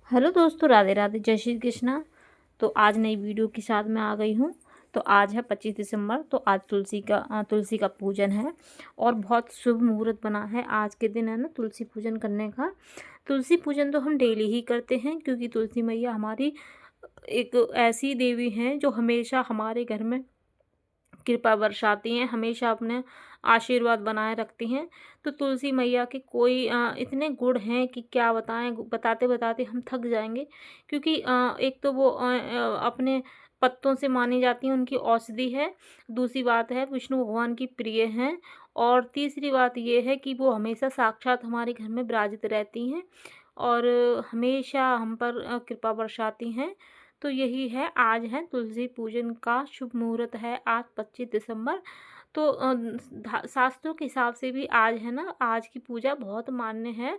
Hello दोस्तों, राधे राधे, जय श्री कृष्णा। तो आज नई वीडियो के साथ मैं आ गई हूँ। तो आज है 25 दिसंबर। तो आज तुलसी का पूजन है और बहुत शुभ मुहूर्त बना है। आज के दिन है ना तुलसी पूजन करने का। तुलसी पूजन तो हम डेली ही करते हैं, क्योंकि तुलसी मैया हमारी एक ऐसी देवी हैं जो हमेशा हमारे घर में कृपा बरसाती हैं, हमेशा अपने आशीर्वाद बनाए रखती हैं। तो तुलसी मैया के कोई इतने गुण हैं कि क्या बताएं, बताते बताते हम थक जाएंगे। क्योंकि एक तो वो अपने पत्तों से मानी जाती हैं, उनकी औषधि है। दूसरी बात है, विष्णु भगवान की प्रिय हैं। और तीसरी बात ये है कि वो हमेशा साक्षात हमारे घर में विराजित रहती हैं और हमेशा हम पर कृपा बरसाती हैं। तो यही है, आज है तुलसी पूजन का शुभ मुहूर्त है, आज 25 दिसंबर। तो शास्त्रों के हिसाब से भी आज है ना, आज की पूजा बहुत मान्य है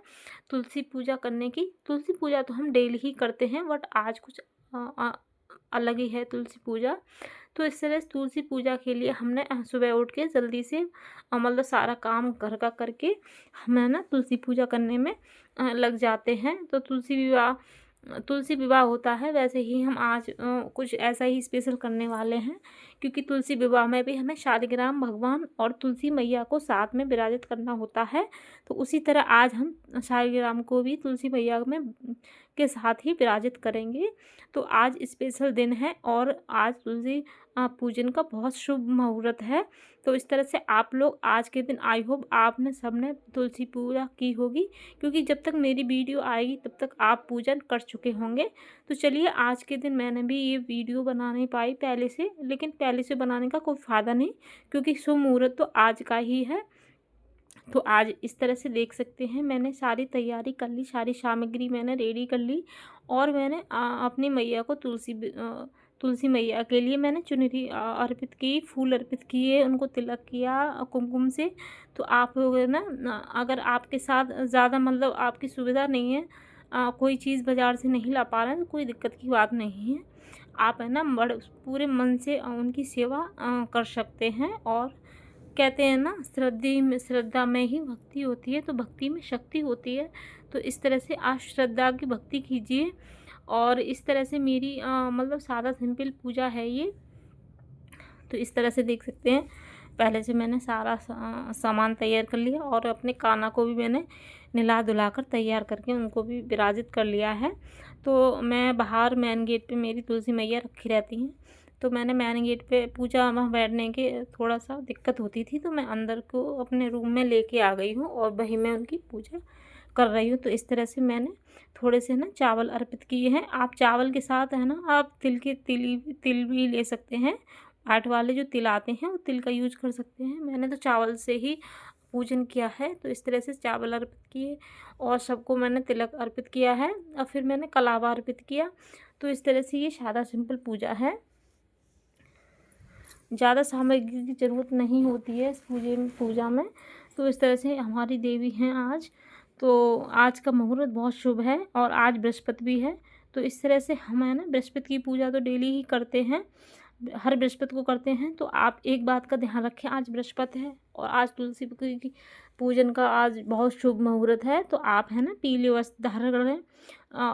तुलसी पूजा करने की। तुलसी पूजा तो हम डेली ही करते हैं, बट आज कुछ अलग ही है तुलसी पूजा। तो इस तरह से तुलसी पूजा के लिए हमने सुबह उठ के जल्दी से मतलब सारा काम घर का करके हम है ना तुलसी पूजा करने में लग जाते हैं। तो तुलसी विवाह होता है, वैसे ही हम आज कुछ ऐसा ही स्पेशल करने वाले हैं। क्योंकि तुलसी विवाह में भी हमें शालिग्राम भगवान और तुलसी मैया को साथ में विराजित करना होता है। तो उसी तरह आज हम शालिग्राम को भी तुलसी मैया में के साथ ही विराजित करेंगे। तो आज स्पेशल दिन है और आज तुलसी पूजन का बहुत शुभ मुहूर्त है। तो इस तरह से आप लोग आज के दिन, आई होप आपने सबने तुलसी पूजा की होगी, क्योंकि जब तक मेरी वीडियो आएगी तब तक आप पूजन कर चुके होंगे। तो चलिए, आज के दिन मैंने भी ये वीडियो बना नहीं पाई पहले से, लेकिन पहले से बनाने का कोई फ़ायदा नहीं, क्योंकि शुभ मुहूर्त तो आज का ही है। तो आज इस तरह से देख सकते हैं, मैंने सारी तैयारी कर ली, सारी सामग्री मैंने रेडी कर ली। और मैंने अपनी मैया को तुलसी मैया के लिए मैंने चुनरी अर्पित की, फूल अर्पित किए, उनको तिलक किया कुमकुम से। तो आप लोग है ना, अगर आपके साथ ज़्यादा मतलब आपकी सुविधा नहीं है, कोई चीज़ बाज़ार से नहीं ला पा रहे हैं, तो कोई दिक्कत की बात नहीं है। आप है ना पूरे मन से उनकी सेवा कर सकते हैं। और कहते हैं ना, श्रद्धा में ही भक्ति होती है, तो भक्ति में शक्ति होती है। तो इस तरह से आज श्रद्धा की भक्ति कीजिए। और इस तरह से मेरी मतलब सादा सिंपल पूजा है ये। तो इस तरह से देख सकते हैं, पहले से मैंने सारा सामान तैयार कर लिया और अपने काना को भी मैंने नहला धुला कर तैयार करके उनको भी विराजित कर लिया है। तो मैं बाहर मेन गेट पे मेरी तुलसी मैया रखी रहती हैं। तो मैंने मेन गेट पे पूजा वहाँ बैठने के थोड़ा सा दिक्कत होती थी, तो मैं अंदर को अपने रूम में लेके आ गई हूँ और वहीं मैं उनकी पूजा कर रही हूँ। तो इस तरह से मैंने थोड़े से ना चावल अर्पित किए हैं। आप चावल के साथ है ना, आप तिल भी ले सकते हैं। आट वाले जो तिल आते हैं, वो तिल का यूज कर सकते हैं। मैंने तो चावल से ही पूजन किया है। तो इस तरह से चावल अर्पित किए और सबको मैंने तिलक अर्पित किया है और फिर मैंने कलावा अर्पित किया। तो इस तरह से ये सादा सिंपल पूजा है, ज़्यादा सामग्री की ज़रूरत नहीं होती है इस पूजा में। तो इस तरह से हमारी देवी हैं आज। तो आज का मुहूर्त बहुत शुभ है और आज बृहस्पति भी है। तो इस तरह से हम है ना बृहस्पति की पूजा तो डेली ही करते हैं, हर बृहस्पति को करते हैं। तो आप एक बात का ध्यान रखें, आज बृहस्पति है और आज तुलसी की पूजन का आज बहुत शुभ मुहूर्त है। तो आप है ना पीले वस्त्र धारण करें।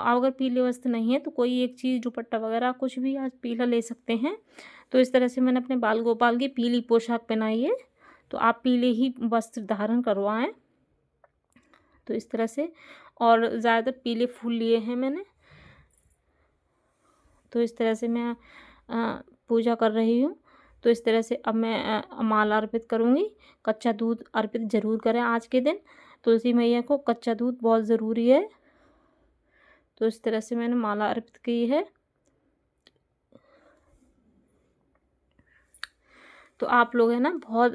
अगर पीले वस्त्र नहीं है तो कोई एक चीज़, दुपट्टा वगैरह कुछ भी आज पीला ले सकते हैं। तो इस तरह से मैंने अपने बाल गोपाल की पीली पोशाक पहनाई है। तो आप पीले ही वस्त्र धारण करवाएं। तो इस तरह से, और ज़्यादातर पीले फूल लिए हैं मैंने। तो इस तरह से मैं पूजा कर रही हूँ। तो इस तरह से अब मैं माला अर्पित करूँगी। कच्चा दूध अर्पित ज़रूर करें आज के दिन, तुलसी मैया को कच्चा दूध बहुत ज़रूरी है। तो इस तरह से मैंने माला अर्पित की है। तो आप लोग है ना बहुत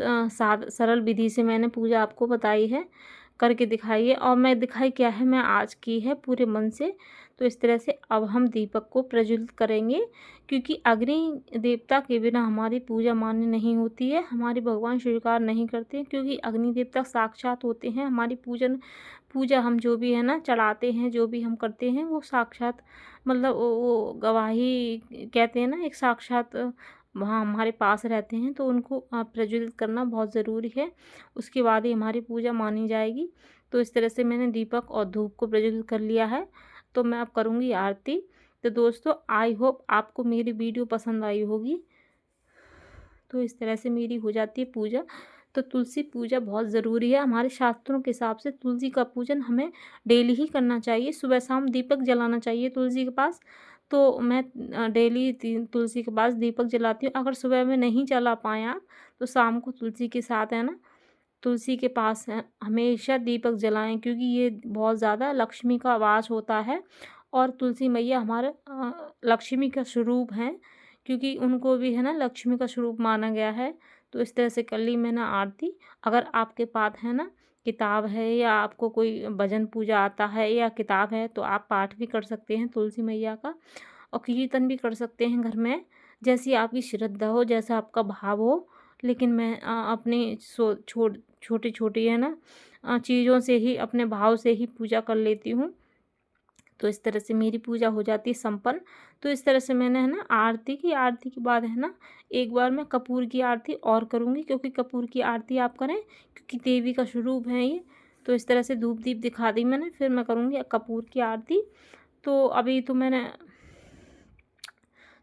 सरल विधि से मैंने पूजा आपको बताई है, करके दिखाइए। और मैं दिखाई क्या है, मैं आज की है पूरे मन से। तो इस तरह से अब हम दीपक को प्रज्वलित करेंगे, क्योंकि अग्नि देवता के बिना हमारी पूजा मान्य नहीं होती है, हमारे भगवान स्वीकार नहीं करते। क्योंकि अग्नि देवता साक्षात होते हैं। हमारी पूजा हम जो भी है ना चढ़ाते हैं, जो भी हम करते हैं, वो साक्षात मतलब वो गवाही कहते हैं ना, एक साक्षात वहाँ हमारे पास रहते हैं। तो उनको प्रज्वलित करना बहुत ज़रूरी है, उसके बाद ही हमारी पूजा मानी जाएगी। तो इस तरह से मैंने दीपक और धूप को प्रज्वलित कर लिया है। तो मैं अब करूँगी आरती। तो दोस्तों आई होप आपको मेरी वीडियो पसंद आई होगी। तो इस तरह से मेरी हो जाती है पूजा। तो तुलसी पूजा बहुत ज़रूरी है हमारे शास्त्रों के हिसाब से। तुलसी का पूजन हमें डेली ही करना चाहिए, सुबह शाम दीपक जलाना चाहिए तुलसी के पास। तो मैं डेली तुलसी के पास दीपक जलाती हूँ। अगर सुबह में नहीं जला पाएँ आप, तो शाम को तुलसी के साथ है ना, तुलसी के पास हमेशा दीपक जलाएं, क्योंकि ये बहुत ज़्यादा लक्ष्मी का वास होता है। और तुलसी मैया हमारे लक्ष्मी का स्वरूप हैं, क्योंकि उनको भी है ना लक्ष्मी का स्वरूप माना गया है। तो इस तरह से कर ली मैंने आरती। अगर आपके पास है ना किताब है, या आपको कोई भजन पूजा आता है या किताब है, तो आप पाठ भी कर सकते हैं तुलसी मैया का, और कीर्तन भी कर सकते हैं घर में, जैसी आपकी श्रद्धा हो, जैसा आपका भाव हो। लेकिन मैं अपनी छोटी छोटी है ना चीज़ों से ही, अपने भाव से ही पूजा कर लेती हूँ। तो इस तरह से मेरी पूजा हो जाती है संपन्न। तो इस तरह से मैंने है ना आरती की। आरती के बाद है ना एक बार मैं कपूर की आरती और करूँगी, क्योंकि कपूर की आरती आप करें, क्योंकि देवी का स्वरूप है ये। तो इस तरह से धूप दीप दिखा दी मैंने, फिर मैं करूँगी कपूर की आरती। तो अभी तो मैंने,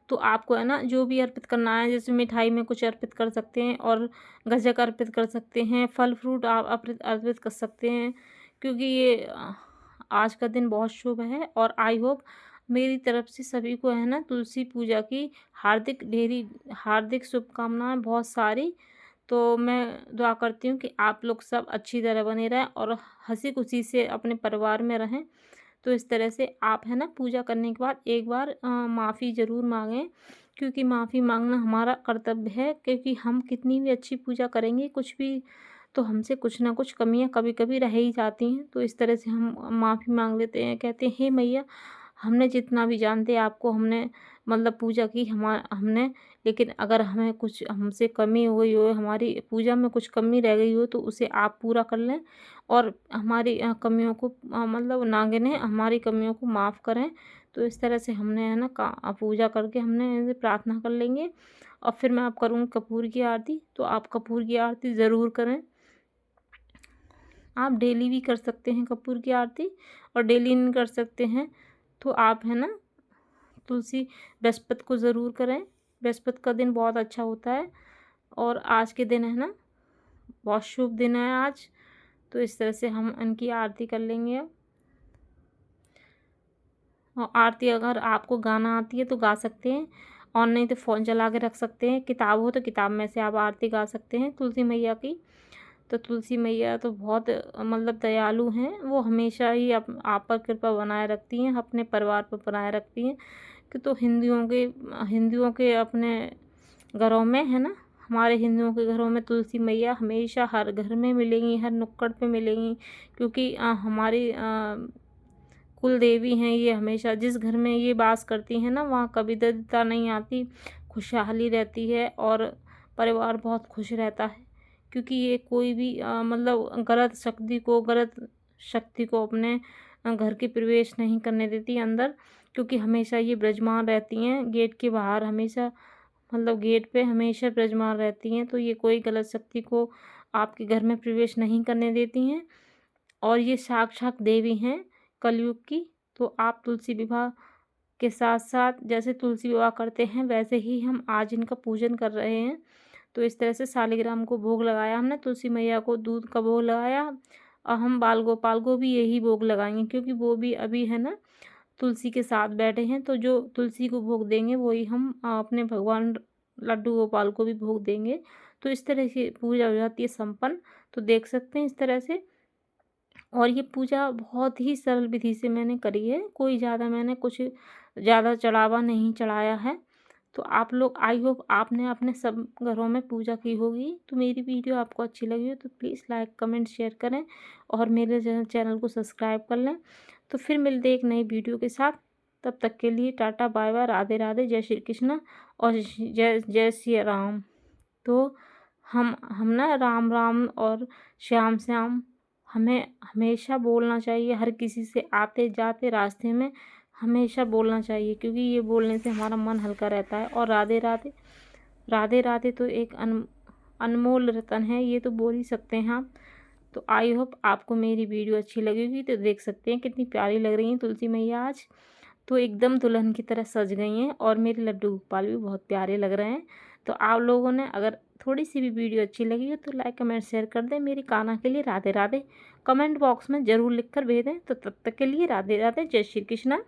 तो आपको है ना जो भी अर्पित करना है, जैसे मिठाई में कुछ अर्पित कर सकते हैं, और गज्जक अर्पित कर सकते हैं, फल फ्रूट आप अर्पित कर सकते हैं, क्योंकि ये आज का दिन बहुत शुभ है। और आई होप मेरी तरफ से सभी को है ना तुलसी पूजा की हार्दिक शुभकामनाएं बहुत सारी। तो मैं दुआ करती हूँ कि आप लोग सब अच्छी तरह बने रहें और हंसी खुशी से अपने परिवार में रहें। तो इस तरह से आप है ना पूजा करने के बाद एक बार माफ़ी ज़रूर मांगें, क्योंकि माफ़ी मांगना हमारा कर्तव्य है। क्योंकि हम कितनी भी अच्छी पूजा करेंगे, कुछ भी तो हमसे कुछ ना कुछ कमियां कभी कभी रह ही जाती हैं। तो इस तरह से हम माफ़ी मांग लेते हैं, कहते हैं हे मैया, हमने जितना भी जानते आपको हमने मतलब पूजा की हमने, लेकिन अगर हमें कुछ हमसे कमी हो गई हो, हमारी पूजा में कुछ कमी रह गई हो, तो उसे आप पूरा कर लें, और हमारी कमियों को मतलब ना गिनें, हमारी कमियों को माफ़ करें। तो इस तरह से हमने है ना पूजा करके हमने ऐसे प्रार्थना कर लेंगे। और फिर मैं आप करूँगी कपूर की आरती। तो आप कपूर की आरती ज़रूर करें। आप डेली भी कर सकते हैं कपूर की आरती, और डेली नहीं कर सकते हैं तो आप है ना तुलसी बृहस्पति को ज़रूर करें। बृहस्पति का दिन बहुत अच्छा होता है, और आज के दिन है ना बहुत शुभ दिन है आज। तो इस तरह से हम इनकी आरती कर लेंगे अब। और आरती अगर आपको गाना आती है तो गा सकते हैं, और नहीं तो फ़ोन चला के रख सकते हैं। किताब हो तो किताब में से आप आरती गा सकते हैं तुलसी मैया की। तो तुलसी मैया तो बहुत मतलब दयालु हैं, वो हमेशा ही आप पर कृपा बनाए रखती हैं, अपने परिवार पर बनाए रखती हैं। कि तो हिंदुओं के अपने घरों में है ना, हमारे हिंदुओं के घरों में तुलसी मैया हमेशा हर घर में मिलेंगी, हर नुक्कड़ पे मिलेंगी, क्योंकि हमारी कुल देवी हैं ये। हमेशा जिस घर में ये वास करती हैं ना, वहाँ कभी दरिद्रता नहीं आती, खुशहाली रहती है, और परिवार बहुत खुश रहता है। क्योंकि ये कोई भी मतलब गलत शक्ति को अपने घर के प्रवेश नहीं करने देती अंदर, क्योंकि हमेशा ये विराजमान रहती हैं गेट के बाहर, हमेशा मतलब गेट पे हमेशा विराजमान रहती हैं। तो ये कोई गलत शक्ति को आपके घर में प्रवेश नहीं करने देती हैं, और ये साक्षात देवी हैं कलयुग की। तो आप तुलसी विवाह के साथ साथ जैसे तुलसी विवाह करते हैं, वैसे ही हम आज इनका पूजन कर रहे हैं। तो इस तरह से शालिग्राम को भोग लगाया हमने, तुलसी मैया को दूध का भोग लगाया, और हम बाल गोपाल को भी यही भोग लगाएंगे, क्योंकि वो भी अभी है ना तुलसी के साथ बैठे हैं। तो जो तुलसी को भोग देंगे वही हम अपने भगवान लड्डू गोपाल को भी भोग देंगे। तो इस तरह से पूजा हो जाती है संपन्न। तो देख सकते हैं इस तरह से। और ये पूजा बहुत ही सरल विधि से मैंने करी है, कोई मैंने कुछ ज़्यादा चढ़ावा नहीं चढ़ाया है। तो आप लोग आई होप आपने अपने सब घरों में पूजा की होगी। तो मेरी वीडियो आपको अच्छी लगी हो तो प्लीज़ लाइक कमेंट शेयर करें, और मेरे चैनल को सब्सक्राइब कर लें। तो फिर मिलते एक नई वीडियो के साथ। तब तक के लिए tata bye bye, Radhe Radhe, जय श्री कृष्ण और जय जय श्री राम। तो हम ना राम राम और श्याम श्याम हमें हमेशा बोलना चाहिए, हर किसी से आते जाते रास्ते में हमेशा बोलना चाहिए, क्योंकि ये बोलने से हमारा मन हल्का रहता है। और राधे राधे, राधे राधे तो एक अनमोल रतन है, ये तो बोल ही सकते हैं आप। तो आई होप आपको मेरी वीडियो अच्छी लगेगी। तो देख सकते हैं कितनी प्यारी लग रही हैं तुलसी मैया आज, तो एकदम दुल्हन की तरह सज गई हैं और मेरे लड्डू गोपाल भी बहुत प्यारे लग रहे हैं। तो आप लोगों ने अगर थोड़ी सी भी वीडियो अच्छी लगी हो तो लाइक कमेंट शेयर कर दें। मेरी कान्हा के लिए राधे राधे कमेंट बॉक्स में ज़रूर लिख कर भेज दें। तो तब तक के लिए राधे राधे, जय श्री कृष्णा।